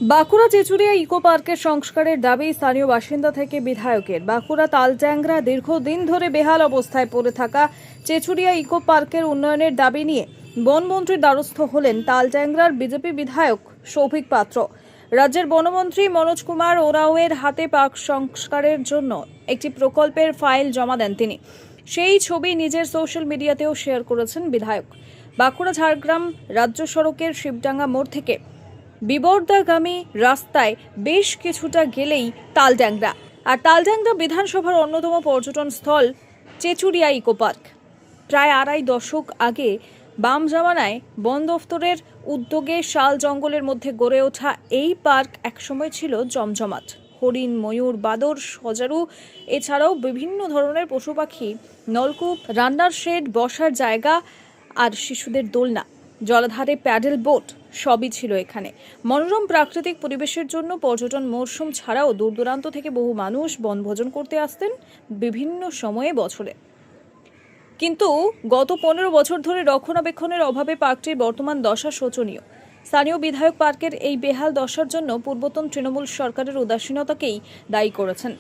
Bankura চেচুড়িয়া eco পার্কের সংস্কারের দাবি স্থানীয় বাসিন্দা থেকে বিধায়কের। বাঁকুড়া তালট্যাংরা দীর্ঘদিন ধরে বেহাল অবস্থায় পড়ে থাকা চেচুড়িয়া ইকো পার্কের উন্নয়নের দাবি নিয়ে বনমন্ত্রীর দ্বারস্থ হলেন তালট্যাংরার বিজেপি বিধায়ক সৌভিক পাত্র। রাজ্যের বনমন্ত্রী মনোজ কুমার ওরাওয়ের হাতে পার্ক সংস্কারের জন্য একটি প্রকল্পের ফাইল জমা দেন তিনি। সেই ছবি নিজের সোশ্যাল মিডিয়াতেও শেয়ার করেছেন বিধায়ক। বাঁকুড়া ঝাড়গ্রাম রাজ্য সড়কের শিবডাঙ্গা মোড় থেকে বিবর্দাগামী রাস্তায় বেশ কিছুটা গেলেই তালড্যাংরা, আর তালড্যাংরা বিধানসভার অন্যতম পর্যটন স্থল চেচুড়িয়া ইকো পার্ক। প্রায় আড়াই দশক আগে বাম জামানায় বন দফতরের উদ্যোগে শাল জঙ্গলের মধ্যে গড়ে ওঠা এই পার্ক একসময় ছিল জমজমাট। হরিণ, ময়ূর, বাদর, সজারু এছাড়াও বিভিন্ন ধরনের পশু পাখি, নলকূপ, রান্নার শেড, বসার জায়গা আর শিশুদের দোলনা, জলাধারে প্যাডেল বোট সবই ছিল এখানে। মনোরম প্রাকৃতিক পরিবেশের জন্য পর্যটন মরশুম ছাড়াও দূর দূরান্ত থেকে বহু মানুষ বনভোজন করতে আসতেন বিভিন্ন সময়ে বছরে। কিন্তু গত 15 বছর ধরে রক্ষণাবেক্ষণের অভাবে পার্কটির বর্তমান দশা শোচনীয়। স্থানীয় বিধায়ক পার্কের এই বেহাল দশার জন্য পূর্বতন তৃণমূল সরকারের উদাসীনতাকেই দায়ী করেছেন।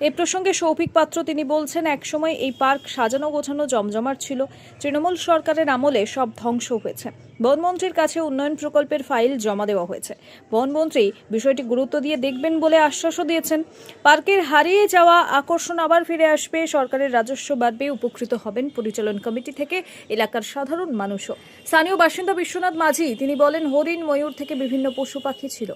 এই প্রসঙ্গে সৌভিক পাত্র তিনি বলছেন, একসময় এই পার্ক সাজানো গোছানো জমজমাট ছিল। তৃণমূল সরকারের আমলে সব ধ্বংস হয়েছে। বনমন্ত্রীর কাছে উন্নয়ন প্রকল্পের ফাইল জমা দেওয়া হয়েছে। বনমন্ত্রী বিষয়টি গুরুত্ব দিয়ে দেখবেন বলে আশ্বাসও দিয়েছেন। পার্কের হারিয়ে যাওয়া আকর্ষণ আবার ফিরে আসবে, সরকারের রাজস্ব বাড়বে, উপকৃত হবেন পরিচালন কমিটি থেকে এলাকার সাধারণ মানুষও। স্থানীয় বাসিন্দা বিশ্বনাথ মাঝি তিনি বলেন, হরিণ, ময়ূর থেকে বিভিন্ন পশু পাখি ছিল।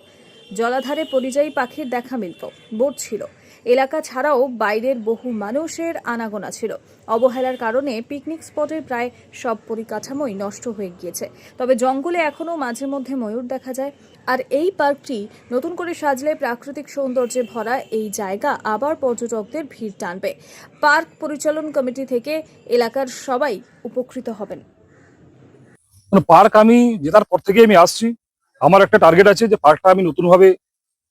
জলাধারে পরিযায়ী পাখির দেখা মিলত, বোট ছিল। এলাকা ছাড়াও বাইরের বহু মানুষের আনাগোনা ছিল। অবহেলার কারণে পিকনিক স্পটের প্রায় সব পরিকাঠামোই নষ্ট হয়ে গিয়েছে। তবে জঙ্গলে এখনও মাঝে মধ্যে ময়ূর দেখা যায়। আর এই পার্কটি নতুন করে সাজলে প্রাকৃতিক সৌন্দর্যে ভরা এই জায়গা আবার পর্যটকদের ভিড় টানবে। পার্ক পরিচালন কমিটি থেকে এলাকার সবাই উপকৃত হবেন। পার্ক আমি জেতার পর থেকে আমি আসছি, আমার একটা টার্গেট আছে যে পার্কটা আমি নতুনভাবে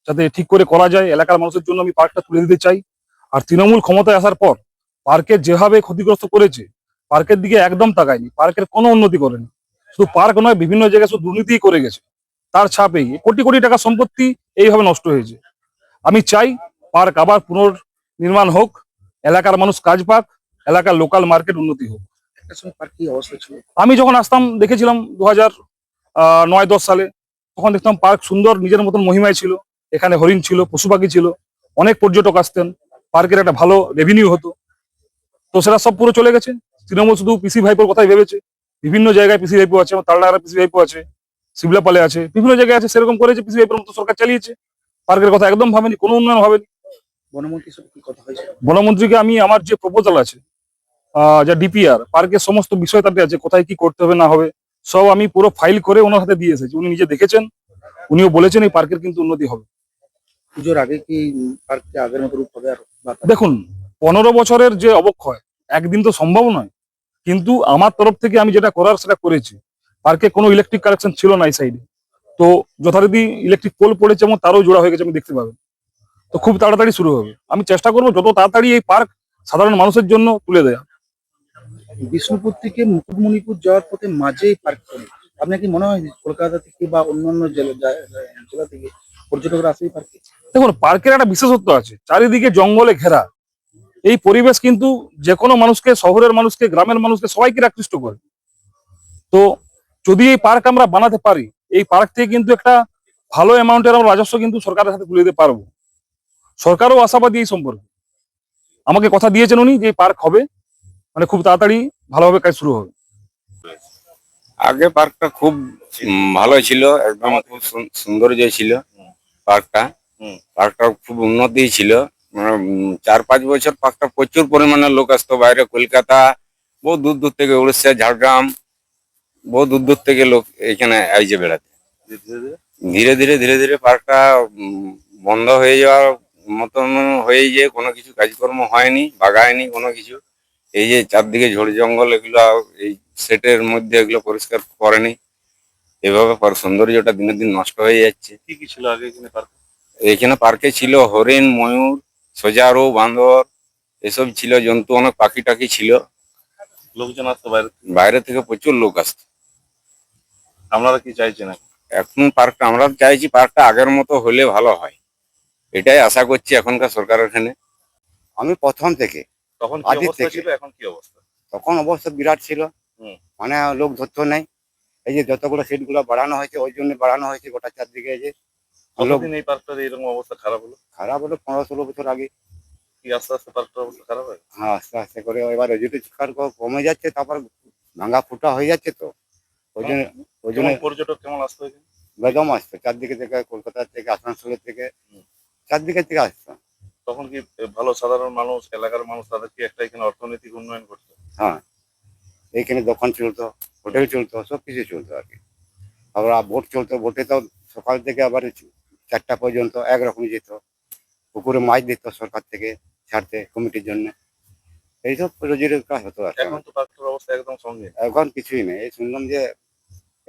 যাতে ঠিক করে করা যায়, এলাকার মানুষের জন্য আমি পার্কটা তুলে দিতে চাই। আর তৃণমূল ক্ষমতায় আসার পর পার্কের যেভাবে ক্ষতিগ্রস্ত করেছে, পার্কের দিকে একদম তাকায়নি, পার্কের কোনো উন্নতি করেনি। শুধু পার্ক নয়, বিভিন্ন জায়গায় শুধু দুর্নীতিই করে গেছে। তার ছাপেই কোটি কোটি টাকা সম্পত্তি এইভাবে নষ্ট হয়েছে। আমি চাই পার্ক আবার পুনর্নির্মাণ হোক, এলাকার মানুষ কাজ পাক, এলাকার লোকাল মার্কেট উন্নতি হোক। আমি যখন আসতাম দেখেছিলাম 2009-10 সালে, তখন দেখতাম পার্ক সুন্দর নিজের মতন মহিমায় ছিল। এখানে হরিণ ছিল, পশু পাখি ছিল, অনেক পর্যটক আসতেন, পার্কের একটা ভালো রেভিনিউ হতো। তো সেটা সব পুরো চলে গেছে। তৃণমূল শুধু পিসি ভাইপোর কথাই ভেবেছে। বিভিন্ন জায়গায় পিসি ভাইপো আছে, তালডাংরা পিসি ভাইপো আছে, শিবলাপালে আছে, বিভিন্ন জায়গায় আছে, সেরকম করেছে। পিসি ভাইপোর মতো সরকার চালিয়েছে, পার্কের কথা একদম ভাবেনি, কোনো উন্নয়ন ভাবেনি। বনমন্ত্রীর সাথে কি কথা হয়েছে? বনমন্ত্রীকে আমি আমার যে প্রপোজাল আছে, যা ডিপিআর, পার্কের সমস্ত বিষয় তাতে আছে, কোথায় কি করতে হবে না হবে, সব আমি পুরো ফাইল করে ওনার হাতে দিয়ে এসেছি। উনি নিজে দেখেছেন, উনিও বলেছেন এই পার্কের কিন্তু উন্নতি হবে। পুজোর আগে কি পার্কটা আগের মতো রূপ হবে? আর দেখুন, 15 বছরের যে অবক্ষয় একদিন তো সম্ভব নয়, কিন্তু আমার তরফ থেকে আমি যেটা করার সেটা করেছি। পার্কে কোনো ইলেকট্রিক কানেকশন ছিল না এই সাইডে, তো যথারীতি ইলেকট্রিক পোল পড়েছে এবং তারও জোড়া হয়ে গেছে, আমি দেখতে পাবেন। তো খুব তাড়াতাড়ি শুরু হবে। আমি চেষ্টা করবো যত তাড়াতাড়ি এই পার্ক সাধারণ মানুষের জন্য তুলে দেয়া। বিষ্ণুপুর থেকে মুকুটমণিপুর যাওয়ার পথে মাঝেই পার্ক করে। আপনার কি মনে হয় কলকাতা থেকে বা অন্যান্য জেলা থেকে পর্যটকরা আসে এই পার্কে? দেখুন, পার্কের একটা বিশেষত্ব আছে, চারিদিকে জঙ্গলে ঘেরা। এই পরিবেশ কিন্তু যে কোনো মানুষকে, শহরের মানুষকে, গ্রামের মানুষকে, সবাইকে আকৃষ্ট করে। তো যদি এই পার্ক আমরা বানাতে পারি, এই পার্ক থেকে কিন্তু একটা ভালো অ্যামাউন্টের আমরা রাজস্ব কিন্তু সরকারের হাতে তুলে দিতে পারবো। সরকারও আশাবাদী এই সম্পর্কে, আমাকে কথা দিয়েছেন উনি যে পার্ক হবে, মানে খুব তাড়াতাড়ি ভালোভাবে কাজ শুরু হবে। আগে পার্কটা খুব ভালো ছিল, একদম খুব সৌন্দর্য ছিল পার্কটা। পার্কটা খুব উন্নতি ছিল। 4-5 বছর পার্কটা প্রচুর পরিমাণে লোক আসতো, বাইরে কলকাতা, বহু দূর দূর থেকে, উড়িষ্যা, ঝাড়গ্রাম, বহু দূর দূর থেকে লোক এখানে আইছে বেড়াতে। ধীরে ধীরে ধীরে ধীরে পার্কটা বন্ধ হয়ে যাওয়ার মতন হয়ে যে কোনো কিছু কাজকর্ম হয়নি, বাগায়নি কোনো কিছু। এই যে চারদিকে ঝড় জঙ্গল, এগুলো এই সেটের মধ্যে এগুলো পরিষ্কার করেনি, এভাবে সৌন্দর্যটা দিনের দিন নষ্ট হয়ে যাচ্ছে। কি কি ছিল আগে এখানে পার্কে? এখানে পার্কে ছিল হরিণ, ময়ূর, সজারু, বান্দর, এসব ছিল জন্তু, অনেক পাখি টাকি ছিল। লোকজন আসতো বাইরে থেকে? বাইরে থেকে প্রচুর লোক আসতো। আপনারা কি চাইছেন? এখন পার্কটা আমরা চাইছি পার্কটা আগের মতো হলে ভালো হয়, এটাই আশা করছি এখনকার সরকারের এখানে। আমি প্রথম থেকে তখন কি আদির অবস্থা থেকে। ছিল, এখন কি অবস্থা? তখন অবস্থা বিরাট ছিল, হুম। মানে লোক ধরতো নাই। এই যে যতগুলো সিট গুলো বাড়ানো হয়েছে ওই জন্য বাড়ানো হয়েছে গোটা চারদিকে। এই যে লোক কতদিন এই পার্কটার এরকম অবস্থা খারাপ হলো? খারাপ হলো 15-16 বছর আগে। কি আস্তে আস্তে পার্কটার অবস্থা খারাপ হয়? হ্যাঁ, আস্তে আস্তে করে এবার রোজগার কমে যাচ্ছে, তারপর ভাঙা ফুটা হয়ে যাচ্ছে। তো ওই জন্য পর্যটক কেমন আসতো এখানে? বেদম আসতো চারদিকে থেকে, কলকাতা থেকে, আসানসোলের থেকে, হুম। চারদিকে থেকে আসতো। তখন কি ভালো সাধারণ মানুষ, এলাকার মানুষ, তাদের কি একটা এখানে অর্থনৈতিক উন্নয়ন করতো? হ্যাঁ, এইখানে দোকান চলতো, হোটেল চলতো, সব কিছু চলতো আর কি। আবার ভোট চলতো, ভোটে তো সকাল থেকে আবার 4টা পর্যন্ত একরকম যেত। পুকুরে মাছ দিত সরকার থেকে ছাড়তে কমিটির জন্য। এইসব রোজের কাজ হতো আর কি। এখন তো পার্কটার অবস্থা একদম সঙ্গে। এখন কিছুই নেই। এই শুনলাম যে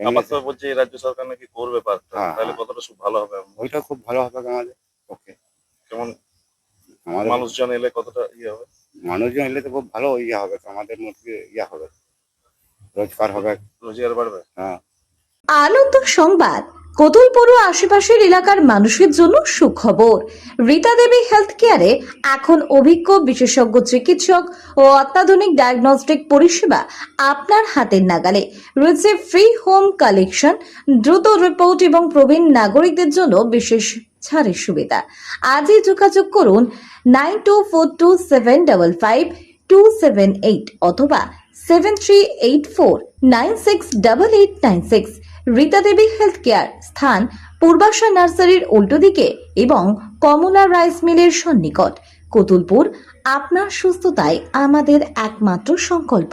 আপাতত বলছে এই রাজ্য সরকার নাকি করবে পার্কটা, হ্যাঁ, তাহলে হ্যাঁ। কতটা ভালো হবে? ওইটা খুব ভালো হবে আমাদের পক্ষে। যেমন আমাদের মানুষজন এলে কতটা ইয়ে হবে? মানুষজন এলে তো খুব ভালো ইয়ে হবে, তো আমাদের মধ্যে ইয়ে হবে, রোজগার হবে। রোজগার বাড়বে। হ্যাঁ। আনন্দ সংবাদ। কোতুলপুর ও আশেপাশের এলাকার মানুষের জন্য সুখবর। রীতা দেবী হেলথ কেয়ারে এখন অভিজ্ঞ বিশেষজ্ঞ চিকিৎসক ও অত্যাধুনিক ডায়াগনস্টিক পরিষেবা আপনার হাতের নাগালে। রয়েছে ফ্রি হোম কালেকশন, দ্রুত রিপোর্ট এবং প্রবীণ নাগরিকদের জন্য বিশেষ ছাড়ের সুবিধা। আজই যোগাযোগ করুন 9242755278 অথবা 7384968896। রীতা দেবী হেলথ কেয়ার, স্থান পূর্বাশা নার্সারির উল্টো দিকে এবং কমলা রাইস মিলের সন্নিকট, কোতুলপুর। আপনার সুস্থতাই আমাদের একমাত্র সংকল্প।